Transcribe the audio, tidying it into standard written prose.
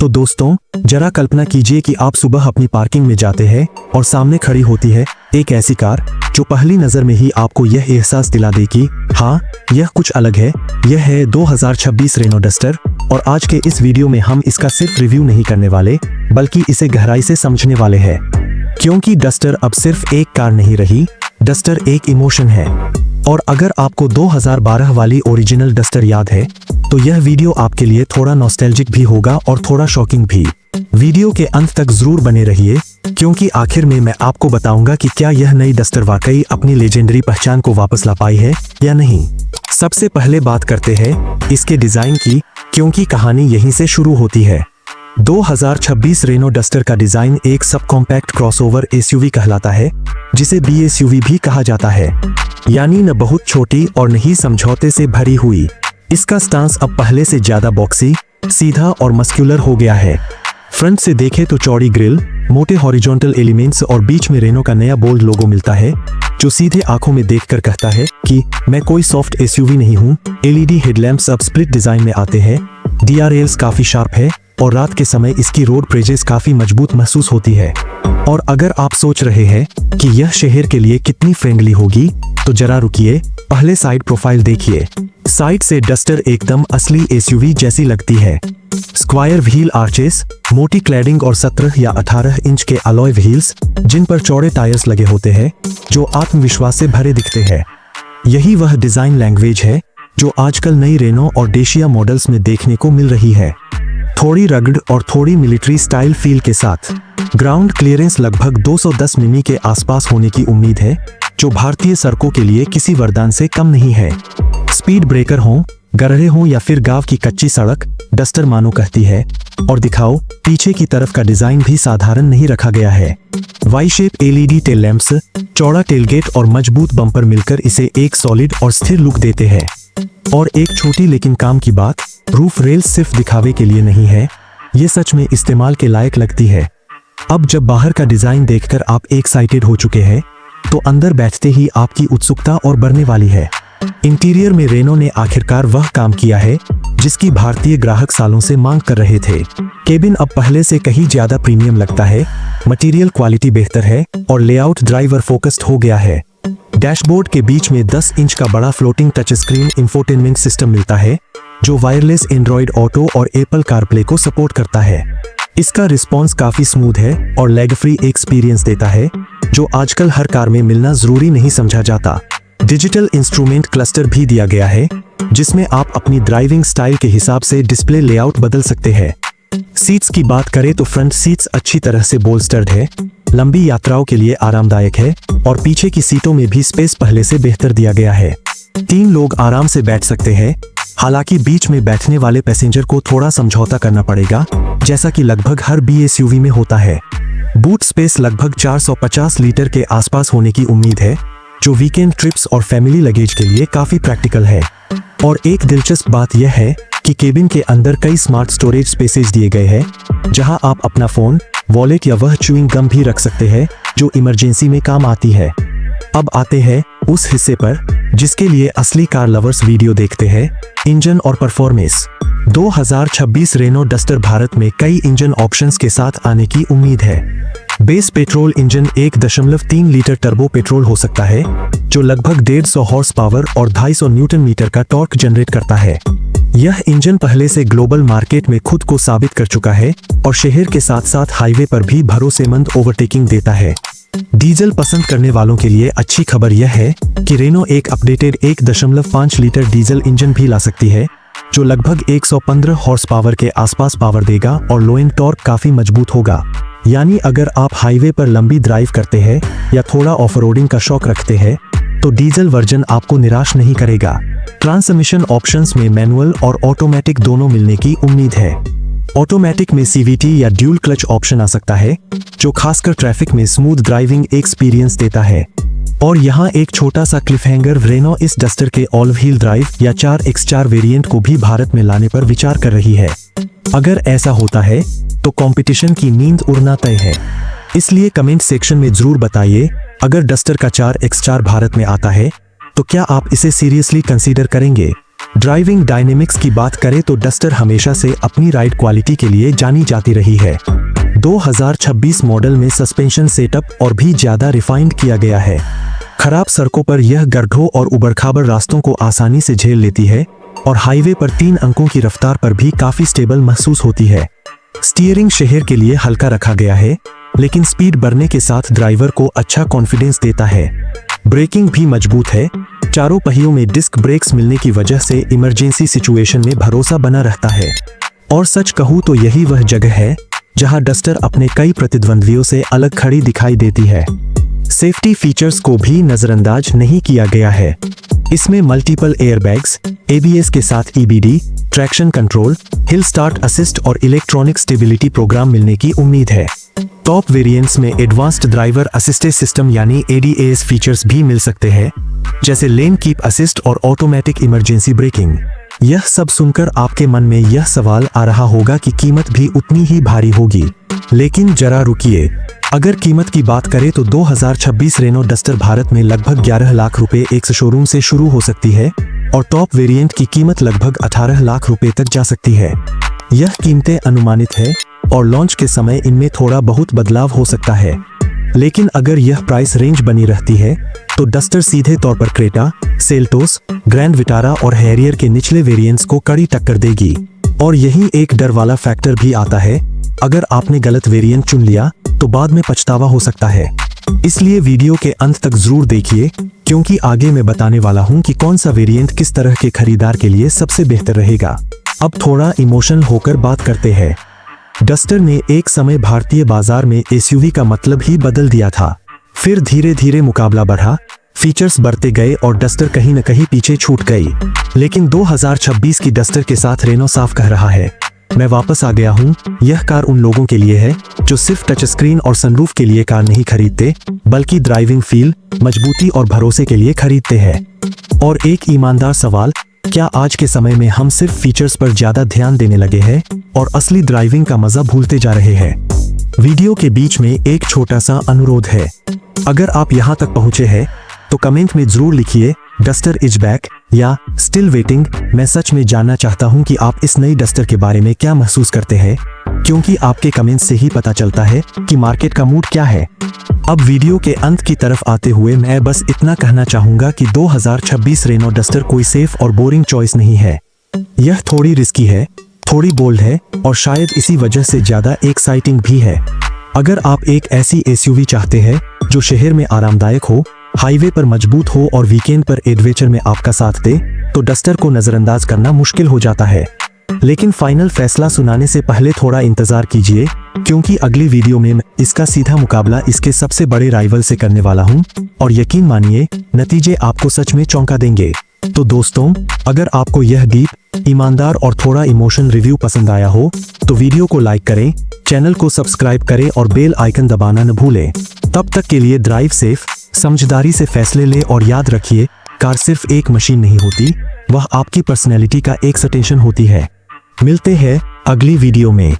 तो दोस्तों, जरा कल्पना कीजिए कि आप सुबह अपनी पार्किंग में जाते हैं और सामने खड़ी होती है एक ऐसी कार जो पहली नजर में ही आपको यह एहसास दिला दे कि हाँ, यह कुछ अलग है। यह है 2026 रेनो डस्टर और आज के इस वीडियो में हम इसका सिर्फ रिव्यू नहीं करने वाले, बल्कि इसे गहराई से समझने वाले हैं। क्योंकि डस्टर अब सिर्फ एक कार नहीं रही, डस्टर एक इमोशन है। और अगर आपको 2012 वाली ओरिजिनल डस्टर याद है, तो यह वीडियो आपके लिए थोड़ा नॉस्टैल्जिक भी होगा और थोड़ा शॉकिंग भी। वीडियो के अंत तक जरूर बने रहिए, क्योंकि आखिर में मैं आपको बताऊंगा कि क्या यह नई डस्टर वाकई अपनी लेजेंडरी पहचान को वापस ला पाई है या नहीं। सबसे पहले बात करते हैं इसके डिजाइन की, क्योंकि कहानी यहीं से शुरू होती है। 2026 रेनो डस्टर का डिजाइन एक सब कॉम्पैक्ट क्रॉसओवर एसयूवी कहलाता है, जिसे बीएसयूवी भी कहा जाता है, यानी न बहुत छोटी और नहीं समझौते से भरी हुई। इसका स्टांस अब पहले से ज्यादा बॉक्सी, सीधा और मस्कुलर हो गया है। फ्रंट से देखें तो चौड़ी ग्रिल, मोटे हॉरिजॉन्टल एलिमेंट्स और बीच में रेनो का नया बोल्ड लोगो मिलता है, जो सीधे आंखों में देखकर कहता है कि मैं कोई सॉफ्ट एसयूवी नहीं हूं। एलईडी हेडलैम्प्स अब स्प्लिट डिजाइन में आते हैं, डीआरएल्स काफी शार्प है और रात के समय इसकी रोड प्रेजेस काफी मजबूत महसूस होती है। और अगर आप सोच रहे हैं कि यह शहर के लिए कितनी फ्रेंडली होगी, तो जरा रुकिए, पहले साइड प्रोफाइल देखिए। साइड से डस्टर एकदम असली एसयूवी जैसी लगती है। स्क्वायर व्हील आर्चेस, मोटी क्लैडिंग और 17 या 18 इंच के अलॉय व्हील्स, जिन पर चौड़े टायर्स लगे होते हैं, जो आत्मविश्वास से भरे दिखते हैं। यही वह डिजाइन लैंग्वेज है जो आजकल नई रेनो और डेशिया मॉडल्स में देखने को मिल रही है। थोड़ी रगड़ और थोड़ी मिलिट्री स्टाइल फील के साथ। ग्राउंड क्लियरेंस लगभग 210 मिमी के आसपास होने की उम्मीद है, जो भारतीय सड़कों के लिए किसी वरदान से कम नहीं है। स्पीड ब्रेकर हो, गरहे हो या फिर गांव की कच्ची सड़क, डस्टर मानो कहती है। और दिखाओ, पीछे की तरफ का डिजाइन भी साधारण नहीं रखा गया है। Y shape LED tail lamps, चौड़ा टेलगेट और मजबूत बम्पर मिलकर इसे एक सॉलिड और स्थिर लुक देते हैं। और एक छोटी लेकिन काम की बात, रूफ रेल्स सिर्फ दिखावे के लिए नहीं है, ये सच में इस्तेमाल के लायक लगती है। अब जब बाहर का डिजाइन देखकर आप एक्साइटेड हो चुके हैं, तो अंदर बैठते ही आपकी उत्सुकता और बढ़ने वाली है। इंटीरियर में रेनो ने आखिरकार वह काम किया है जिसकी भारतीय ग्राहक सालों से मांग कर रहे थे। केबिन अब पहले से कहीं ज्यादा प्रीमियम लगता है, मटेरियल क्वालिटी बेहतर है और लेआउट ड्राइवर फोकस्ड हो गया है। डैशबोर्ड के बीच में 10 इंच का बड़ा floating touch screen infotainment system मिलता है, जो वायरलेस एंड्रॉइड ऑटो और एप्पल कारप्ले को सपोर्ट करता है। इसका रिस्पॉन्स काफी स्मूथ है और लैग फ्री एक्सपीरियंस देता है, जो आजकल हर कार में मिलना जरूरी नहीं समझा जाता। डिजिटल इंस्ट्रूमेंट क्लस्टर भी दिया गया है, जिसमें आप अपनी ड्राइविंग स्टाइल के हिसाब से डिस्प्ले लेआउट बदल सकते हैं। सीट्स की बात करें तो फ्रंट सीट्स अच्छी तरह से बोल्स्टर्ड है, लंबी यात्राओं के लिए आरामदायक है और पीछे की सीटों में भी स्पेस पहले से बेहतर दिया गया है। 3 लोग आराम से बैठ सकते हैं, हालांकि बीच में बैठने वाले पैसेंजर को थोड़ा समझौता करना पड़ेगा, जैसा कि लगभग हर बीएसयूवी में होता है। बूट स्पेस लगभग 450 लीटर के आसपास होने की उम्मीद है, जो वीकेंड ट्रिप्स और फैमिली लगेज के लिए काफी प्रैक्टिकल है। और एक दिलचस्प बात यह है कि केबिन के अंदर कई स्मार्ट स्टोरेज स्पेसेस दिए गए हैं, जहां आप अपना फोन, वॉलेट या वह च्यूइंग गम भी रख सकते हैं, जो इमरजेंसी में काम आती है। अब आते हैं उस हिस्से पर जिसके लिए असली कार लवर्स वीडियो देखते हैं, इंजन और परफॉर्मेंस। 2026 रेनो डस्टर भारत में कई इंजन ऑप्शंस के साथ आने की उम्मीद है। Base petrol engine 1.3 litre turbo petrol हो सकता है, जो लगभग 150 हॉर्स पावर और 250 न्यूटन मीटर का टॉर्क जनरेट करता है। यह इंजन पहले से ग्लोबल मार्केट में खुद को साबित कर चुका है और शहर के साथ साथ हाईवे पर भी भरोसेमंद ओवरटेकिंग देता है। डीजल पसंद करने वालों के लिए अच्छी खबर यह है कि रेनो एक अपडेटेड 1.5 लीटर डीजल इंजन भी ला सकती है, जो लगभग 115 हॉर्स पावर के आसपास पावर देगा और लो एंड टॉर्क काफी मजबूत होगा। यानी अगर आप हाईवे पर लंबी ड्राइव करते हैं या थोड़ा ऑफ-रोडिंग का शौक रखते हैं, तो डीजल वर्जन आपको निराश नहीं करेगा। ट्रांसमिशन ऑप्शंस में मैनुअल और ऑटोमेटिक दोनों मिलने की उम्मीद है। ऑटोमेटिक में सीवीटी या ड्यूल क्लच ऑप्शन आ सकता है, जो खासकर ट्रैफिक में स्मूथ ड्राइविंग एक्सपीरियंस देता है। और यहाँ एक छोटा सा क्लिफहैंगर, रेनो इस डस्टर के ऑल व्हील ड्राइव या 4x4 वेरिएंट को भी भारत में लाने पर विचार कर रही है। अगर ऐसा होता है तो कंपटीशन की नींद उड़ना तय है। इसलिए कमेंट सेक्शन में जरूर बताइए, अगर डस्टर का 4x4 भारत में आता है तो क्या आप इसे सीरियसली कंसीडर करेंगे। ड्राइविंग डायनेमिक्स की बात करें तो डस्टर हमेशा से अपनी राइड क्वालिटी के लिए जानी जाती रही है। 2026 मॉडल में सस्पेंशन सेटअप और भी ज्यादा रिफाइंड किया गया है। खराब सड़कों पर यह गड्ढों और उबड़-खाबड़ रास्तों को आसानी से झेल लेती है और हाईवे पर 3 अंकों की रफ्तार पर भी काफी स्टेबल महसूस होती है। स्टीयरिंग शहर के लिए हल्का रखा गया है, लेकिन स्पीड बढ़ने के साथ ड्राइवर को अच्छा कॉन्फिडेंस देता है। ब्रेकिंग भी मजबूत है। चारों पहियों में डिस्क ब्रेक्स मिलने की वजह से इमरजेंसी सिचुएशन में भरोसा बना रहता है। और सच कहूँ तो यही वह जगह है जहां डस्टर अपने कई प्रतिद्वंद्वियों से अलग खड़ी दिखाई देती है। सेफ्टी फीचर्स को भी नजरअंदाज नहीं किया गया है। इसमें मल्टीपल एयरबैग्स, ABS के साथ EBD, traction control, hill start assist और इलेक्ट्रॉनिक स्टेबिलिटी प्रोग्राम मिलने की उम्मीद है। टॉप वेरिएंट्स में एडवांस्ड ड्राइवर असिस्टेंस सिस्टम यानी ADAS फीचर्स भी मिल सकते हैं, जैसे लेन कीप असिस्ट और ऑटोमेटिक इमरजेंसी ब्रेकिंग। यह सब सुनकर आपके मन में यह सवाल आ रहा होगा कि कीमत भी उतनी ही भारी होगी। लेकिन जरा रुकिए, अगर कीमत की बात करें तो 2026 रेनो डस्टर भारत में लगभग 11 लाख रुपए एक शोरूम से शुरू हो सकती है और टॉप वेरिएंट की कीमत लगभग 18 लाख रुपए तक जा सकती है। यह कीमतें अनुमानित है और लॉन्च के समय इनमें थोड़ा बहुत बदलाव हो सकता है। लेकिन अगर यह प्राइस रेंज बनी रहती है तो डस्टर सीधे तौर पर क्रेटा, सेल्टोस, ग्रैंड विटारा और हैरियर के निचले वेरिएंट्स को कड़ी टक्कर देगी। और यही एक डर वाला फैक्टर भी आता है, अगर आपने गलत वेरिएंट चुन लिया तो बाद में पछतावा हो सकता है। इसलिए वीडियो के अंत तक जरूर देखिए, क्योंकि आगे मैं बताने वाला हूं कि कौन सा वेरिएंट किस तरह के खरीदार के लिए सबसे बेहतर रहेगा। अब थोड़ा इमोशनल होकर बात करते हैं। डस्टर ने एक समय भारतीय बाजार में SUV का मतलब ही बदल दिया था। फिर धीरे धीरे मुकाबला बढ़ा, फीचर्स बढ़ते गए और डस्टर कहीं न कहीं पीछे छूट गई। लेकिन 2026 की डस्टर के साथ रेनो साफ कह रहा है, मैं वापस आ गया हूं। यह कार उन लोगों के लिए है जो सिर्फ टच स्क्रीन और सनरूफ के लिए कार नहीं खरीदते, बल्कि ड्राइविंग फील, मजबूती और भरोसे के लिए खरीदते हैं। और एक ईमानदार सवाल, क्या आज के समय में हम सिर्फ फीचर्स पर ज्यादा ध्यान देने लगे हैं और असली ड्राइविंग का मजा भूलते जा रहे हैं? वीडियो के बीच में एक छोटा सा अनुरोध है, अगर आप यहाँ तक पहुंचे हैं तो कमेंट में जरूर लिखिए डस्टर इज बैक या स्टिल वेटिंग। मैं सच में जानना चाहता हूं कि आप इस नई डस्टर के बारे में क्या महसूस करते हैं, क्योंकि आपके कमेंट्स से ही पता चलता है कि मार्केट का मूड क्या है। अब वीडियो के अंत की तरफ आते हुए मैं बस इतना कहना चाहूंगा कि 2026 रेनो डस्टर कोई सेफ और बोरिंग चॉइस नहीं है। यह थोड़ी रिस्की है, थोड़ी बोल्ड है और शायद इसी वजह से ज्यादा एक्साइटिंग भी है। अगर आप एक ऐसी SUV चाहते हैं जो शहर में आरामदायक हो, हाईवे पर मजबूत हो और वीकेंड पर एडवेंचर में आपका साथ दे, तो डस्टर को नजरअंदाज करना मुश्किल हो जाता है। लेकिन फाइनल फैसला सुनाने से पहले थोड़ा इंतजार कीजिए, क्योंकि अगली वीडियो में मैं इसका सीधा मुकाबला इसके सबसे बड़े राइवल से करने वाला हूं और यकीन मानिए नतीजे आपको सच में चौंका देंगे। तो दोस्तों, अगर आपको यह डीप, ईमानदार और थोड़ा इमोशन रिव्यू पसंद आया हो तो वीडियो को लाइक करें, चैनल को सब्सक्राइब करें और बेल आइकन दबाना न भूलें। तब तक के लिए ड्राइव सेफ, समझदारी से फैसले ले और याद रखिए, कार सिर्फ एक मशीन नहीं होती, वह आपकी पर्सनैलिटी का एक एक्सटेंशन होती है। मिलते हैं अगली वीडियो में।